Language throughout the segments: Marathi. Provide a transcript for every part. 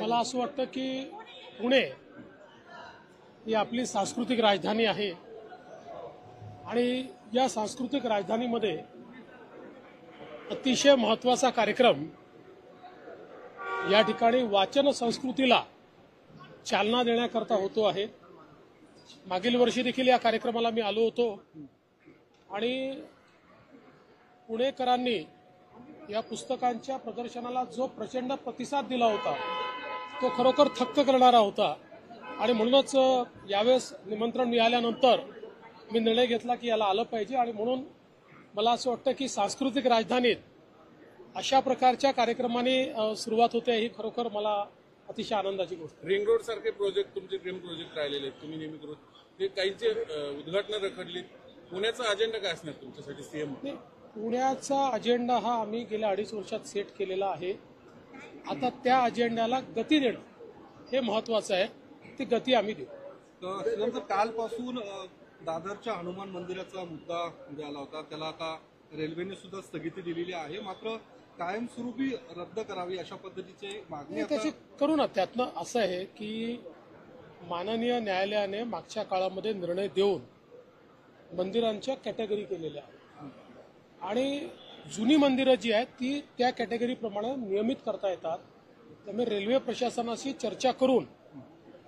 मला असं वाटतं की पुणे ही आपली सांस्कृतिक राजधानी आहे आणि या सांस्कृतिक राजधानीमध्ये अतिशय महत्त्वाचा कार्यक्रम या ठिकाणी वाचन संस्कृतीला चालना देण्याकरता होतो आहे। मागील वर्षी देखील या कार्यक्रमाला मी आलो होतो आणि पुणेकरांनी या पुस्तकांच्या प्रदर्शनाला जो प्रचंड प्रतिसाद दिला होता तो खरोखर थक्क करणारा होता आणि म्हणूनच यावेळेस निमंत्रण मिळाल्यानंतर मी निर्णय घेतला की याला आलं पाहिजे आणि म्हणून मला असं वाटतं की सांस्कृतिक राजधानीत अशा प्रकारच्या कार्यक्रमाने सुरुवात होते ही खरोखर मला अतिशय आनंदाची गोष्ट। रिंग रोड सारखे प्रोजेक्ट तुमचे ड्रीम प्रोजेक्ट राहिलेले आहेत, तुम्ही नेहमी करून ते काहींचे उद्घाटन रखडली, पुण्याचा अजेंडा काय असणार तुमच्यासाठी सीएम? पुण्याचा अजेंडा हा आम्ही गेल्या 2.5 वर्षात सेट केलेला आहे। आता त्या अजेंड्याला गती देणं हे महत्वाचं आहे, ती गती आम्ही देऊ। कालपासून दादरच्या हनुमान मंदिराचा मुद्दा आला होता, त्याला आता रेल्वेने सुद्धा स्थगिती दिलेली आहे, मात्र कायमस्वरूपी रद्द करावी अशा पद्धतीची मागणी त्याची करू ना। त्यातनं असं आहे की माननीय न्यायालयाने मागच्या काळामध्ये निर्णय देऊन मंदिरांच्या कॅटेगरी केलेल्या आहेत आणि जुनी मंदिरं जी आहेत ती त्या कॅटेगरीप्रमाणे नियमित करता येतात। त्यामुळे रेल्वे प्रशासनाशी चर्चा करून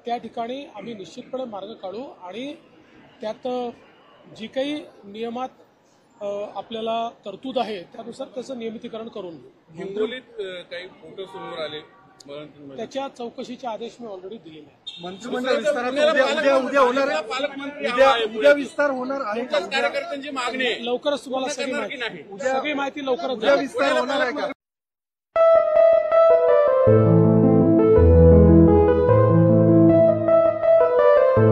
त्या ठिकाणी आम्ही निश्चितपणे मार्ग काढू आणि त्यात जी काही नियमात आपल्याला तरतूद आहे त्यानुसार त्याचं नियमितीकरण करून घेऊ। हिंगोलीत काही फोटो समोर आले, त्याच्या चौकशीचे आदेश मी ऑलरेडी दिलेले आहेत। मंत्रिमंडळ विस्तारात उद्या होणार आहे, उद्या विस्तार होणार आहे, कार्यकर्त्यांची मागणी लवकरच तुम्हाला सगळी माहिती लवकरच विस्तार होणार आहे का?